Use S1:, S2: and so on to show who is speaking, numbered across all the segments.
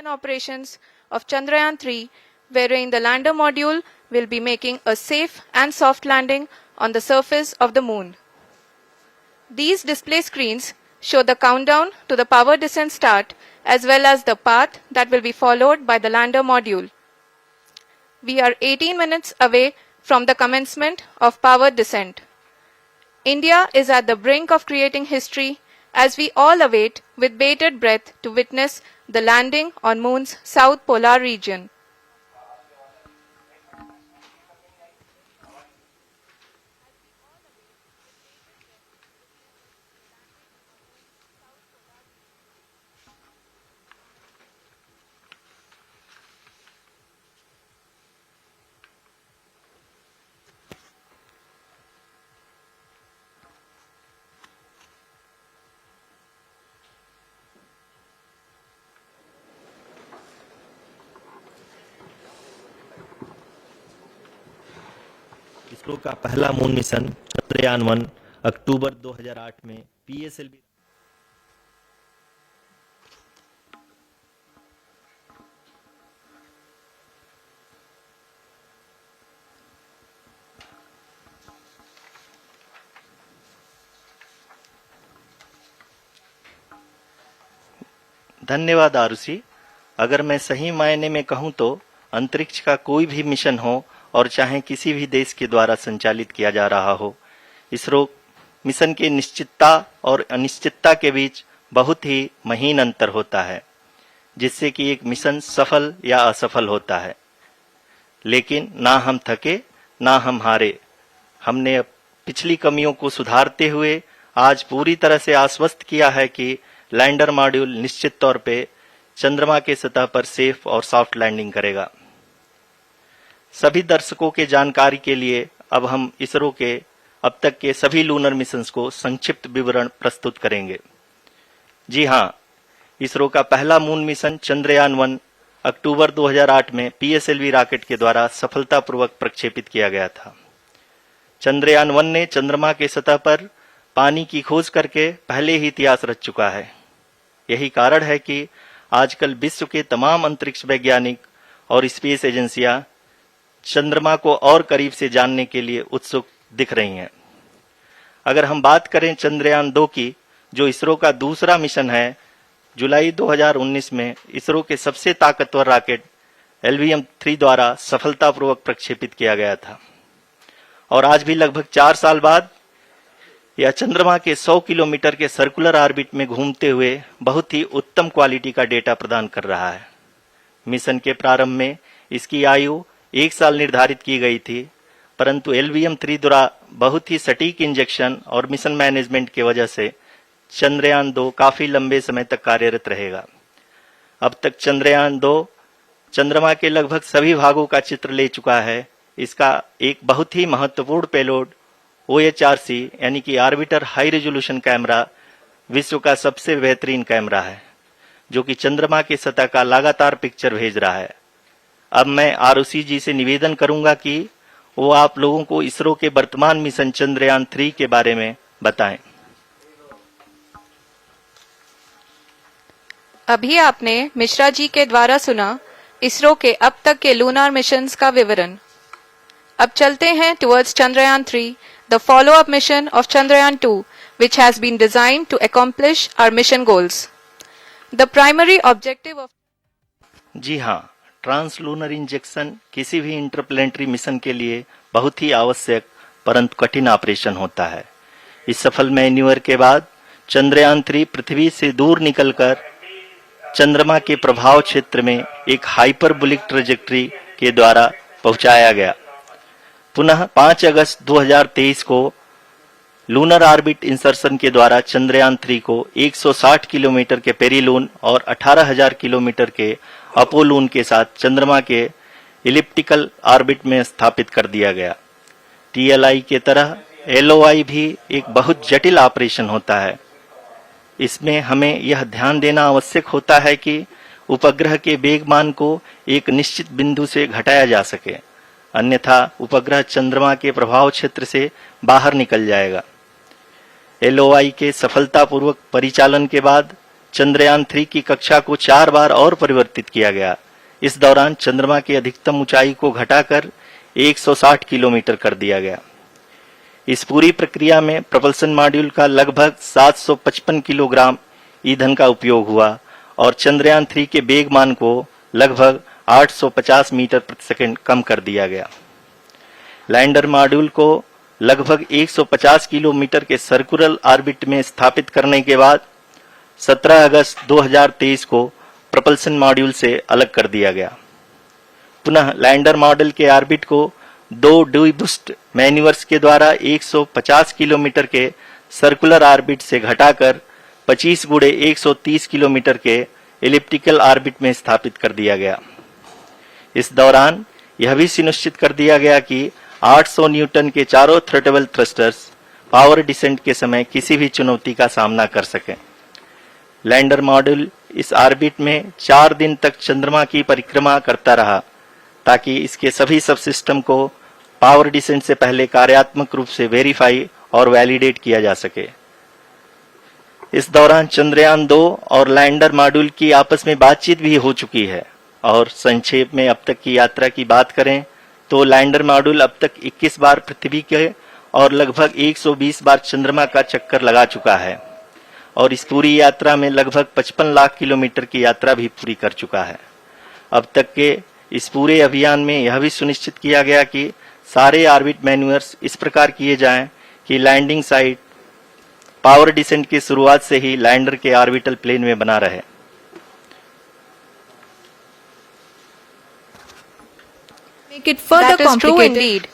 S1: operations of Chandrayaan-3, wherein the lander module will be making a safe and soft landing on the surface of the moon. These display screens show the countdown to the power descent start as well as the path that will be followed by the lander module. We are 18 minutes away from the commencement of power descent. India is at the brink of creating history as we all await with bated breath to witness the landing on Moon's south polar region.
S2: ISRO का पहला moon mission Chandrayaan one अक्टूबर 2008 में PSLV धन्यवाद आरुषि। अगर मैं सही मायने में कहूं तो अंतरिक्ष का कोई भी मिशन हो और चाहे किसी भी देश के द्वारा संचालित किया जा रहा हो, इसरो मिशन के निश्चितता और अनिश्चितता के बीच बहुत ही महीन अंतर होता है, जिससे कि एक मिशन सफल या असफल होता है। लेकिन ना हम थके ना हम हारे। हमने पिछली कमियों को सुधारते हुए आज पूरी तरह से आश्वस्त किया है कि लैंडर मॉड्यूल निश्चित तौर पे चंद्रमा के सतह पर सेफ और सॉफ्ट लैंडिंग करेगा। सभी दर्शकों के जानकारी के लिए अब हम इसरो के अब तक के सभी लूनर मिशंस को संक्षिप्त विवरण प्रस्तुत करेंगे। जी हाँ, इसरो का पहला मून मिशन चंद्रयान-1 अक्टूबर 2008 में पीएसएलवी रॉकेट के द्वारा सफलतापूर्वक प्रक्षेपित किया गया था। चंद्रयान-1 ने चंद्रमा के सतह पर पानी की खोज करके पहले ही इतिहास रच चुका है। यही कारण है कि आजकल विश्व के तमाम अंतरिक्ष वैज्ञानिक और स्पेस एजेंसियां चंद्रमा को और करीब से जानने के लिए उत्सुक दिख रही हैं। अगर हम बात करें चंद्रयान-2 की, जो इसरो का दूसरा मिशन है, जुलाई 2019 में इसरो के सबसे ताकतवर रॉकेट LVM-3 द्वारा सफलतापूर्वक प्रक्षेपित किया गया था और आज भी लगभग 4 साल बाद यह चंद्रमा के 100 किलोमीटर के सर्कुलर ऑर्बिट में घूमते हुए बहुत ही उत्तम क्वालिटी का डेटा प्रदान कर रहा है। मिशन के प्रारंभ में इसकी आयु 1 साल निर्धारित की गई थी, परंतु LVM-3 द्वारा बहुत ही सटीक इंजेक्शन और मिशन मैनेजमेंट की वजह से चंद्रयान-2 काफी लंबे समय तक कार्यरत रहेगा। अब तक चंद्रयान-2 चंद्रमा के लगभग सभी भागों का चित्र ले चुका है। इसका एक बहुत ही महत्वपूर्ण पेलोड OHRC यानी कि ऑर्बिटर हाई रेजोल्यूशन कैमरा विश्व का सबसे बेहतरीन कैमरा है, जो कि चंद्रमा के सतह का लगातार पिक्चर भेज रहा है। अब मैं आरुषि जी से निवेदन करूंगा कि वो आप लोगों को इसरो के वर्तमान मिशन चंद्रयान-3 के बारे में बताएं।
S1: अभी आपने मिश्रा जी के द्वारा सुना इसरो के अब तक के लूनार मिशंस का विवरण। अब चलते हैं towards Chandrayaan-3, the follow-up mission of Chandrayaan-2, which has been designed to accomplish our mission goals. The primary objective of
S2: जी हाँ, ट्रांसलूनर इंजेक्शन किसी भी इंटरप्लेनेटरी मिशन के लिए बहुत ही आवश्यक परंतु कठिन ऑपरेशन होता है। इस सफल मैन्यूवर के बाद चंद्रयान-3 पृथ्वी से दूर निकलकर चंद्रमा के प्रभाव क्षेत्र में एक हाइपरबोलिक ट्रेजेक्टरी के द्वारा पहुंचाया गया। पुनः 5 अगस्त 2023 को लूनर ऑर्बिट इंसर्शन के द्वारा चंद्रयान-3 को 160 किलोमीटर के पेरीलून और 18,000 किलोमीटर के अपोलून के साथ चंद्रमा के इलिप्टिकल ऑर्बिट में स्थापित कर दिया गया। TLI के तरह LOI भी एक बहुत जटिल ऑपरेशन होता है। इसमें हमें यह ध्यान देना आवश्यक होता है कि उपग्रह के वेगमान को एक निश्चित बिंदु से घटाया जा सके, अन्यथा उपग्रह चंद्रमा के प्रभाव क्षेत्र से बाहर निकल जाएगा। LOI के सफलतापूर्वक परिचालन के बाद चंद्रयान 3 की कक्षा को 4 बार और परिवर्तित किया गया। इस दौरान चंद्रमा की अधिकतम ऊंचाई को घटाकर 160 किलोमीटर कर दिया गया। इस पूरी प्रक्रिया में propulsion मॉड्यूल का लगभग 755 किलोग्राम ईंधन का उपयोग हुआ और चंद्रयान 3 के वेग मान को लगभग 850 मीटर प्रति सेकंड कम कर दिया गया। लैंडर मॉड्यूल को लगभग 150 किलोमीटर के सर्कुलर ऑर्बिट में स्थापित करने के बाद 17 अगस्त 2023 को propulsion मॉड्यूल से अलग कर दिया गया। पुनः लैंडर मॉडल के ऑर्बिट को 2 डीबूस्ट मैन्यूवर्स के द्वारा 150 किलोमीटर के सर्कुलर ऑर्बिट से घटाकर 25 गुणे 130 किलोमीटर के एलिप्टिकल ऑर्बिट में स्थापित कर दिया गया। इस दौरान यह भी सुनिश्चित कर दिया गया कि 800 न्यूटन के चारों थ्रोटल थ्रस्टर्स पावर डिसेंट के समय किसी भी चुनौती का सामना कर सकें। लैंडर मॉड्यूल इस ऑर्बिट में 4 दिन तक चंद्रमा की परिक्रमा करता रहा ताकि इसके सभी सब सिस्टम को पावर डिसेंट से पहले कार्यात्मक रूप से वेरीफाई और वैलिडेट किया जा सके। इस दौरान चंद्रयान 2 और लैंडर मॉड्यूल की आपस में बातचीत भी हो चुकी है और संक्षेप में अब तक की यात्रा की बात करें तो लैंडर मॉड्यूल अब तक 21 बार पृथ्वी के और लगभग 120 बार चंद्रमा का चक्कर लगा चुका है और इस पूरी यात्रा में लगभग 55 लाख किलोमीटर की यात्रा भी पूरी कर चुका है। अब तक के इस पूरे अभियान में यह भी सुनिश्चित किया गया कि सारे ऑर्बिट मैन्यूवर्स इस प्रकार किए जाएं कि लैंडिंग साइट पावर डिसेंट की शुरुआत से ही लैंडर के ऑर्बिटल प्लेन में बना रहे।
S3: Make it further
S1: That is true
S3: complicated.
S1: indeed.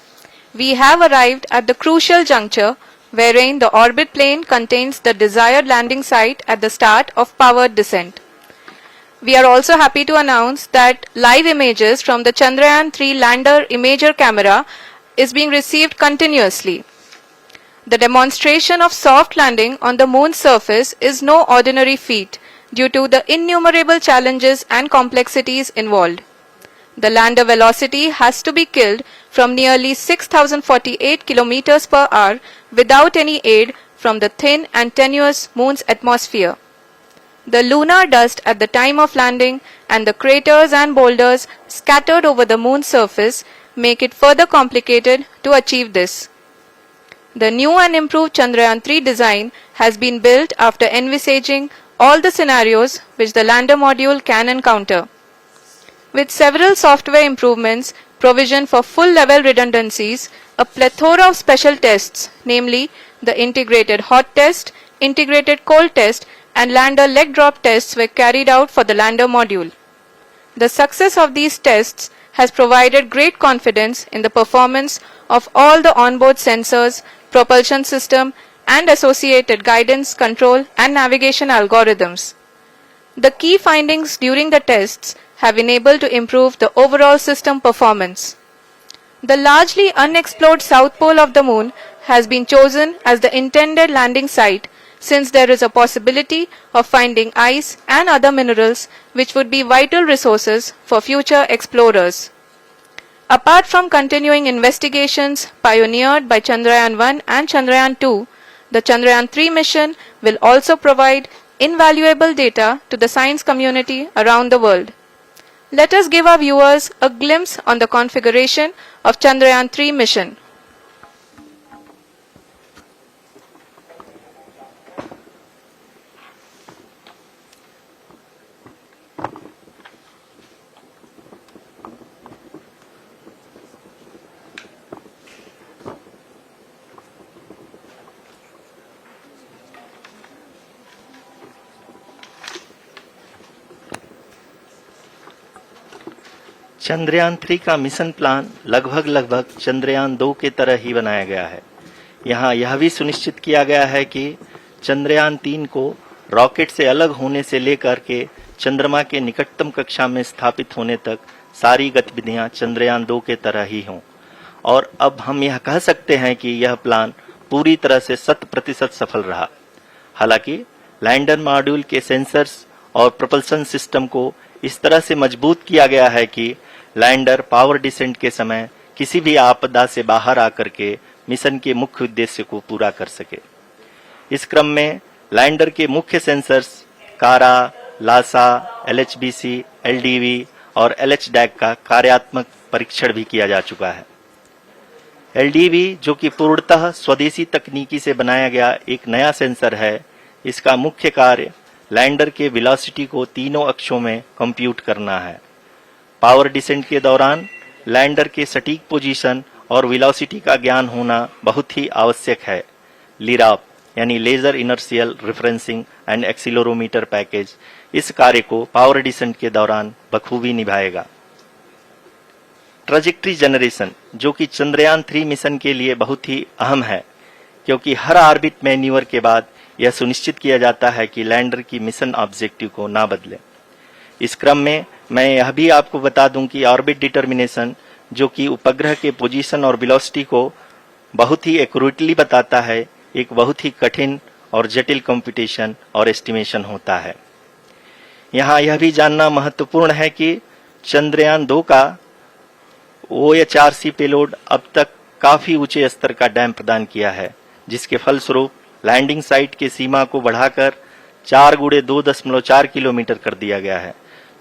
S1: We have arrived at the crucial juncture wherein the orbit plane contains the desired landing site at the start of powered descent. We are also happy to announce that live images from the Chandrayaan 3 lander imager camera is being received continuously. The demonstration of soft landing on the moon's surface is no ordinary feat due to the innumerable challenges and complexities involved. The lander velocity has to be killed from nearly 6,048 kilometers per hour without any aid from the thin and tenuous moon's atmosphere. The lunar dust at the time of landing and the craters and boulders scattered over the moon's surface make it further complicated to achieve this. The new and improved Chandrayaan 3 design has been built after envisaging all the scenarios which the lander module can encounter. With several software improvements, provision for full-level redundancies, a plethora of special tests, namely the integrated hot test, integrated cold test, and lander leg drop tests were carried out for the lander module. The success of these tests has provided great confidence in the performance of all the onboard sensors, propulsion system, and associated guidance, control, and navigation algorithms. The key findings during the tests have enabled to improve the overall system performance. The largely unexplored south pole of the moon has been chosen as the intended landing site since there is a possibility of finding ice and other minerals which would be vital resources for future explorers. Apart from continuing investigations pioneered by Chandrayaan 1 and Chandrayaan 2, the Chandrayaan 3 mission will also provide invaluable data to the science community around the world. Let us give our viewers a glimpse on the configuration of Chandrayaan 3 mission.
S2: Chandrayaan 3 का mission plan लगभग चंद्रयान 2 के तरह ही बनाया गया है। यहाँ यह भी सुनिश्चित किया गया है कि चंद्रयान 3 को रॉकेट से अलग होने से लेकर के चंद्रमा के निकटतम कक्षा में स्थापित होने तक सारी गतिविधियां चंद्रयान 2 के तरह ही हों। और अब हम यह कह सकते हैं कि यह प्लान पूरी तरह से 100% सफल रहा। हालांकि लैंडर मॉड्यूल के सेंसर्स और प्रोपल्शन सिस्टम को इस तरह से मजबूत किया गया है कि लैंडर पावर डिसेंट के समय किसी भी आपदा से बाहर आकर के मिशन के मुख्य उद्देश्य को पूरा कर सके। इस क्रम में लैंडर के मुख्य सेंसर्स कारा, लासा, LHBC, LDV और LHDAC का कार्यात्मक परीक्षण भी किया जा चुका है। LDV जो कि पूर्णतः स्वदेशी तकनीकी से बनाया गया एक नया सेंसर है, इसका मुख्य कार्य लैंडर के वेलोसिटी को तीनों अक्षों में कंप्यूट करना है। पावर डिसेंट के दौरान लैंडर के सटीक पोजीशन और वेलोसिटी का ज्ञान होना बहुत ही आवश्यक है। लिराप यानी laser inertial referencing and accelerometer package इस कार्य को पावर डिसेंट के दौरान बखूबी निभाएगा। ट्रैजेक्टरी जनरेशन जो कि चंद्रयान 3 मिशन के लिए बहुत ही अहम है, क्योंकि हर ऑर्बिट मैन्यूवर के बाद यह सुनिश्चित किया जाता है कि लैंडर की मिशन ऑब्जेक्टिव को ना बदले। इस क्रम में मैं यह भी आपको बता दूं कि ऑर्बिट डिटर्मिनेशन जो कि उपग्रह के पोजीशन और वेलोसिटी को बहुत ही एक्यूरेटली बताता है, एक बहुत ही कठिन और जटिल कंप्यूटेशन और एस्टिमेशन होता है। यहाँ यह भी जानना महत्वपूर्ण है कि चंद्रयान 2 का OHRC पेलोड अब तक काफी ऊंचे स्तर का डैम प्रदान किया है, जिसके फलस्वरूप लैंडिंग साइट की सीमा को बढ़ाकर 4 × 2.4 किलोमीटर कर दिया गया है,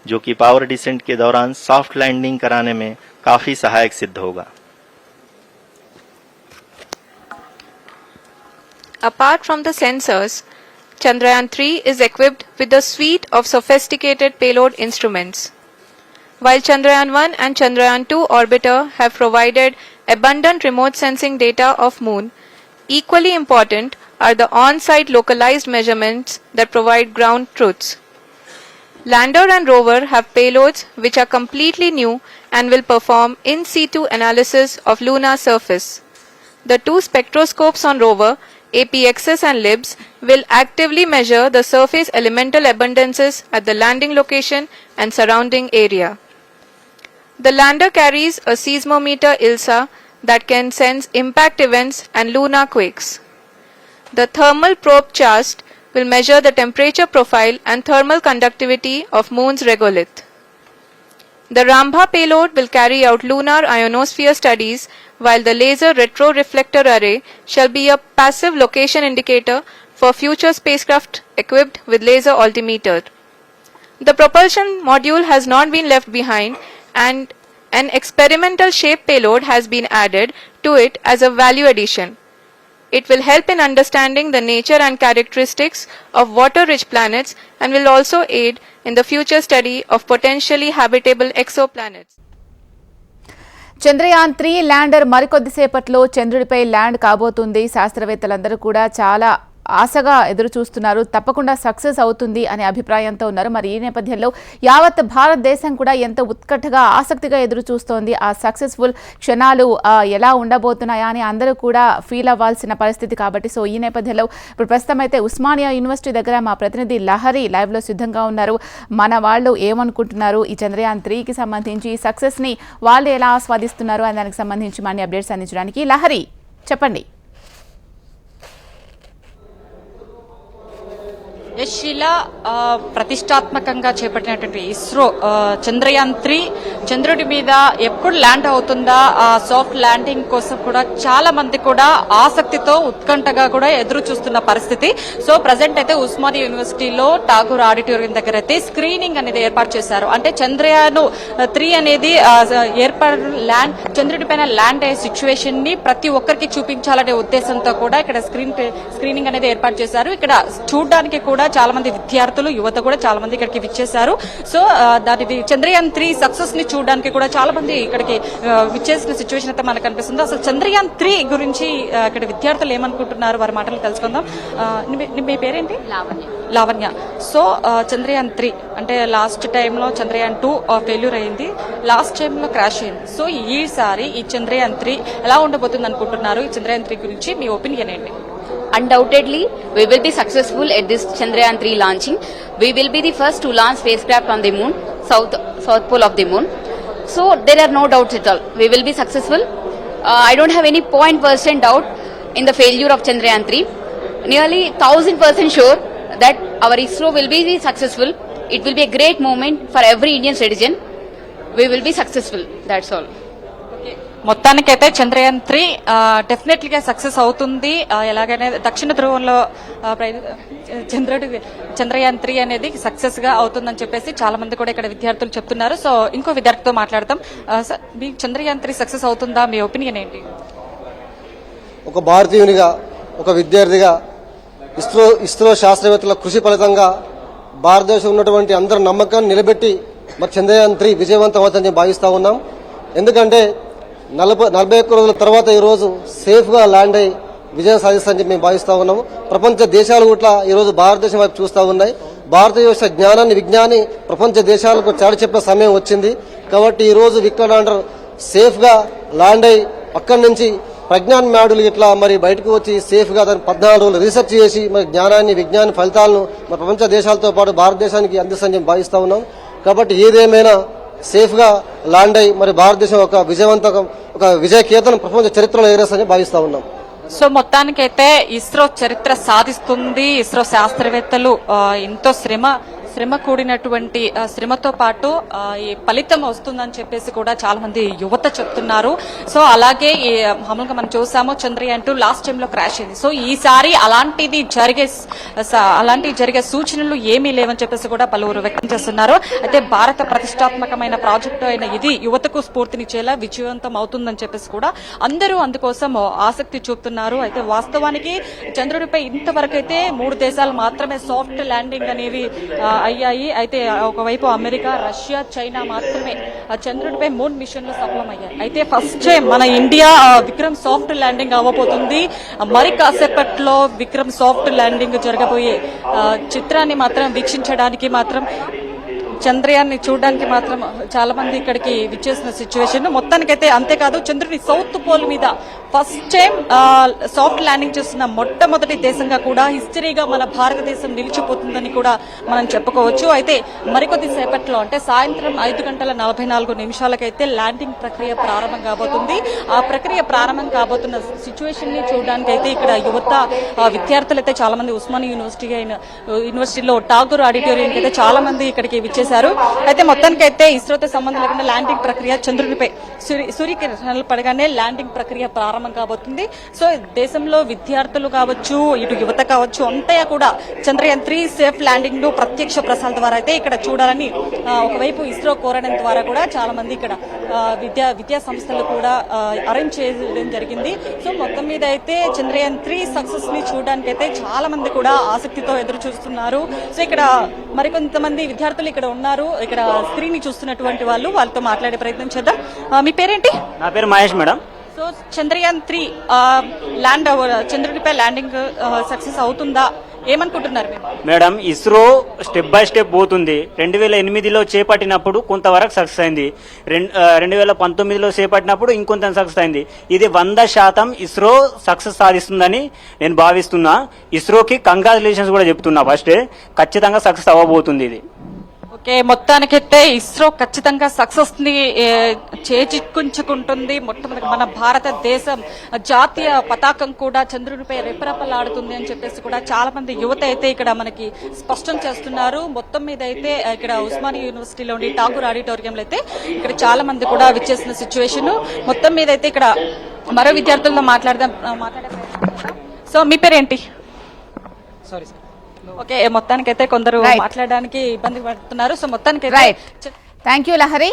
S2: जो कि पावर डिसेंट के दौरान सॉफ्ट लैंडिंग कराने में काफी सहायक सिद्ध होगा।
S1: Apart from the sensors, Chandrayaan 3 is equipped with a suite of sophisticated payload instruments. While Chandrayaan 1 and Chandrayaan 2 orbiter have provided abundant remote sensing data of Moon, equally important are the on-site localized measurements that provide ground truths. Lander and rover have payloads which are completely new and will perform in situ analysis of lunar surface. The two spectroscopes on rover, APXS and LIBS, will actively measure the surface elemental abundances at the landing location and surrounding area. The lander carries a seismometer ILSA that can sense impact events and lunar quakes. The thermal probe CHAST will measure the temperature profile and thermal conductivity of Moon's regolith. The Rambha payload will carry out lunar ionosphere studies, while the laser retroreflector array shall be a passive location indicator for future spacecraft equipped with laser altimeter. The propulsion module has not been left behind, and an experimental shape payload has been added to it as a value addition. It will help in understanding the nature and characteristics of water-rich planets and will also aid in the future study of potentially habitable exoplanets.
S3: Chandrayaan 3 lander మరికొద్దిసేపట్లో చంద్రుడిపై land కాబోతుంది. శాస్త్రవేత్తలందరూ కూడా చాలా ఆశగా ఎదురు చూస్తున్నారు. తప్పకుండా success అవుతుంది అనే అభిప్రాయంతో ఉన్నారు. మరి ఈ నేపథ్యంలో యావత్ భారతదేశం కూడా ఎంతో ఉత్కంఠగా ఆసక్తిగా ఎదురు చూస్తోంది. ఆ సక్సెస్ఫుల్ క్షణాలు ఎలా ఉండబోతున్నాయా అని అందరూ కూడా ఫీల్ అవ్వాల్సిన పరిస్థితి కాబట్టి సో ఈ నేపథ్యంలో ఇప్పుడు ప్రస్తుతం అయితే ఉస్మానియా యూనివర్సిటీ దగ్గర మా ప్రతినిధి లహరి లైవ్లో సిద్ధంగా ఉన్నారు. మన వాళ్ళు ఏమనుకుంటున్నారు, ఈ చంద్రయాన్ 3కి సంబంధించి ఈ సక్సెస్ని వాళ్ళు ఎలా ఆస్వాదిస్తున్నారు అని దానికి సంబంధించి మన అప్డేట్స్ అందించడానికి లహరి చెప్పండి.
S4: యశీల ప్రతిష్టాత్మకంగా చేపట్టినటువంటి ఇస్రో చంద్రయాన్ 3 చంద్రుడి మీద ఎప్పుడు ల్యాండ్ అవుతుందా సాఫ్ట్ ల్యాండింగ్ కోసం కూడా చాలా మంది కూడా ఆసక్తితో ఉత్కంఠగా కూడా ఎదురు చూస్తున్న పరిస్థితి. సో ప్రజెంట్ అయితే ఉస్మానియా యూనివర్సిటీలో ఠాగూర్ ఆడిటోరియం దగ్గర అయితే స్క్రీనింగ్ అనేది ఏర్పాటు చేశారు. అంటే చంద్రయాన్ 3 అనేది చంద్రుడి పైన ల్యాండ్ అయ్యే సిచ్యువేషన్ ని ప్రతి ఒక్కరికి చూపించాలనే ఉద్దేశంతో కూడా ఇక్కడ స్క్రీనింగ్ అనేది ఏర్పాటు చేశారు. ఇక్కడ చూడడానికి కూడా చాలా మంది విద్యార్థులు యువత కూడా చాలా మంది ఇక్కడికి విచ్చేశారు. సో దాని చంద్రయాన్ 3 సక్సెస్ ని చూడడానికి కూడా చాలా మంది ఇక్కడికి విచ్చేసిన సిచ్యువేషన్ అయితే మనకు కనిపిస్తుంది. అసలు చంద్రయాన్ 3 గురించి ఇక్కడ విద్యార్థులు ఏమనుకుంటున్నారు వారి మాటలు తెలుసుకుందాం. మీ పేరేంటి? లావణ్య. సో చంద్రయాన్ 3 అంటే లాస్ట్ టైంలో చంద్రయాన్ 2 ఫెయిల్యూర్ అయింది, లాస్ట్ టైంలో క్రాష్ అయింది. సో ఈసారి ఈ చంద్రయాన్ 3 ఎలా ఉండబోతుంది అనుకుంటున్నారు? ఈ చంద్రయాన్ 3 గురించి మీ ఒపీనియన్ ఏంటి?
S5: Undoubtedly, we will be successful at this Chandrayaan 3 launching. We will be the first to launch spacecraft on the moon, south pole of the moon. So there are no doubts at all. We will be successful. I don't have any 0.1% doubt in the failure of Chandrayaan 3. Nearly 1000% sure that our ISRO will be successful. It will be a great moment for every Indian citizen. We will be successful. That's all.
S4: Okay. మొత్తానికైతే Chandrayaan three డెఫినెట్లీగా success అవుతుంది. ఎలాగైనా దక్షిణ ధ్రువంలో చంద్రయాన్-3 అనేది success గా అవుతుందని చెప్పేసి చాలా మంది కూడా ఇక్కడ విద్యార్థులు చెప్తున్నారు. సో ఇంకో విద్యార్థితో మాట్లాడతాం. మీ చంద్రయాన్-3 సక్సెస్ అవుతుందా? మీ ఒపీనియన్ ఏంటి?
S6: ఒక భారతీయునిగా, ఒక విద్యార్థిగా, ఇస్రో శాస్త్రవేత్తల కృషి ఫలితంగా భారతదేశం ఉన్నటువంటి అందరి నమ్మకాన్ని నిలబెట్టి మరి చంద్రయాన్-3 విజయవంతం అవుతుందని భావిస్తా ఉన్నాం. ఎందుకంటే 41 రోజుల తర్వాత ఈరోజు సేఫ్గా ల్యాండ్ అయ్యి విజయం సాధిస్తామని మేము భావిస్తా ఉన్నాము. ప్రపంచ దేశాలు కూడా ఈరోజు భారతదేశం వైపు చూస్తూ ఉన్నాయి. భారతదేశ జ్ఞానాన్ని, విజ్ఞాని ప్రపంచ దేశాలకు చాటి చెప్పే సమయం వచ్చింది. కాబట్టి ఈరోజు విక్రమ్ ల్యాండర్ సేఫ్గా ల్యాండ్ అయ్యి అక్కడి నుంచి ప్రజ్ఞాన్ మ్యాడులు ఇట్లా మరి బయటకు వచ్చి సేఫ్గా దాన్ని 14 రోజులు రీసెర్చ్ చేసి మరి జ్ఞానాన్ని, విజ్ఞాన ఫలితాలను మరి ప్రపంచ దేశాలతో పాటు భారతదేశానికి అందిస్తామని భావిస్తా ఉన్నాం. కాబట్టి ఏదేమైనా సేఫ్గా ల్యాండ్ అయ్యి మరి భారతదేశం ఒక విజయకేతనం ప్రపంచ చరిత్రలో ఎగరేస్తామని భావిస్తా ఉన్నాం.
S4: సో మొత్తానికైతే ఇస్రో చరిత్ర సాధిస్తుంది. ఇస్రో శాస్త్రవేత్తలు ఎంతో శ్రమ కూడినటువంటి శ్రమతో పాటు ఈ ఫలితం వస్తుందని చెప్పేసి కూడా చాలా మంది యువత చెప్తున్నారు. సో అలాగే మామూలుగా మనం చూసాము చంద్రయాన్-2 లాస్ట్ టైంలో క్రాష్ అయింది. సో ఈసారి అలాంటివి జరిగే సూచనలు ఏమీ లేవని చెప్పేసి కూడా పలువురు వ్యక్తం చేస్తున్నారు. అయితే భారత ప్రతిష్టాత్మకమైన ప్రాజెక్టు అయిన ఇది యువతకు స్ఫూర్తినిచ్చేలా విజయవంతం అవుతుందని చెప్పేసి కూడా అందరూ అందుకోసం ఆసక్తి చూపుతున్నారు. అయితే వాస్తవానికి చంద్రుడిపై ఇంతవరకు అయితే 3 దేశాలు మాత్రమే సాఫ్ట్ ల్యాండింగ్ అనేవి అయ్యాయి. అయితే ఒకవైపు అమెరికా, రష్యా, చైనా మాత్రమే చంద్రుడిపై 3 మిషన్లు సఫలమయ్యాయి. అయితే ఫస్ట్ టైం మన ఇండియా విక్రమ్ సాఫ్ట్ ల్యాండింగ్ అవ్వబోతుంది. మరి కాసేపట్లో విక్రమ్ సాఫ్ట్ ల్యాండింగ్ జరగబోయే చిత్రాన్ని మాత్రం వీక్షించడానికి మాత్రం చంద్రయాన్ని చూడడానికి మాత్రం చాలా మంది ఇక్కడికి విచ్చేసిన సిచ్యువేషన్. మొత్తానికైతే అంతేకాదు చంద్రుని సౌత్ పోల్ మీద ఫస్ట్ టైం సాఫ్ట్ ల్యాండింగ్ చేస్తున్న మొట్టమొదటి దేశంగా కూడా హిస్టరీగా మన భారతదేశం నిలిచిపోతుందని కూడా మనం చెప్పుకోవచ్చు. అయితే మరికొద్ది సేపట్లో అంటే సాయంత్రం 5:44 ల్యాండింగ్ ప్రక్రియ ప్రారంభం కాబోతుంది. ఆ ప్రక్రియ ప్రారంభం కాబోతున్న సిచ్యువేషన్ ని చూడడానికి అయితే ఇక్కడ యువత విద్యార్థులు అయితే చాలా మంది ఉస్మానియా యూనివర్సిటీలో ఠాగూర్ ఆడిటోరియం అయితే చాలా మంది ఇక్కడికి విచ్చేసారు. అయితే మొత్తానికైతే ఇస్రోతో సంబంధం లేకుండా ల్యాండింగ్ ప్రక్రియ చంద్రునిపై సూర్యకిరణాలు పడగానే ల్యాండింగ్ ప్రక్రియ ప్రారంభం కాబోతుంది. సో దేశంలో విద్యార్థులు కావచ్చు, ఇటు యువత కావచ్చు, అంతయా కూడా చంద్రయాన్-3 సేఫ్ ల్యాండింగ్ ను ప్రత్యక్ష ప్రసారాల ద్వారా అయితే ఇక్కడ చూడాలని ఒకవైపు ఇస్రో కోరడం ద్వారా కూడా చాలా మంది ఇక్కడ విద్యా సంస్థలు కూడా అరేంజ్ చేయడం జరిగింది. సో మొత్తం మీద అయితే చంద్రయాన్-3 సక్సెస్ ని చూడడానికి అయితే చాలా మంది కూడా ఆసక్తితో ఎదురు చూస్తున్నారు. సో ఇక్కడ మరికొంతమంది విద్యార్థులు ఇక్కడ ఉన్నారు. ఇక్కడ స్క్రీన్ ని చూస్తున్నటువంటి వాళ్ళతో మాట్లాడే ప్రయత్నం చేద్దాం. మీ పేరేంటి?
S7: నా పేరు మహేష్ మేడం.
S4: సో చంద్రయాన్-3 చంద్రుడిపై ల్యాండింగ్ సక్సెస్ అవుతుందా? ఏమనుకుంటున్నారు
S7: madam? ISRO step by step పోతుంది. 2008లో చేపట్టినప్పుడు కొంతవరకు సక్సెస్ అయింది. 2019లో చేపట్టినప్పుడు ఇంకొంత సక్సెస్ అయింది. ఇది 100% ఇస్రో సక్సెస్ సాధిస్తుందని నేను భావిస్తున్నా. ఇస్రోకి కంగ్రాచులేషన్స్ కూడా చెప్తున్నా. ఫస్ట్ ఖచ్చితంగా సక్సెస్ అవ్వబోతుంది ఇది.
S4: ఓకే, మొత్తానికైతే ఇస్రో ఖచ్చితంగా సక్సెస్ ని చేజిక్కుంచుకుంటుంది. మొట్టమొదటి మన భారతదేశం జాతీయ పతాకం కూడా చంద్రుడిపై రెపరెపలాడుతుంది అని చెప్పేసి కూడా చాలా మంది యువత అయితే ఇక్కడ మనకి స్పష్టం చేస్తున్నారు. మొత్తం మీద అయితే ఇక్కడ ఉస్మానియా యూనివర్సిటీలోని ఠాగూర్ ఆడిటోరియంలో అయితే ఇక్కడ చాలా మంది కూడా విచ్చేసిన సిచ్యువేషన్. మొత్తం మీద అయితే ఇక్కడ మరో విద్యార్థులతో మాట్లాడే సో మీ పేరేంటి?
S7: Sorry sir.
S4: ఓకే, మొత్తానికైతే కొందరు మాట్లాడడానికి ఇబ్బంది పడుతున్నారు. సో మొత్తానికి
S3: థ్యాంక్ యూ లహరి.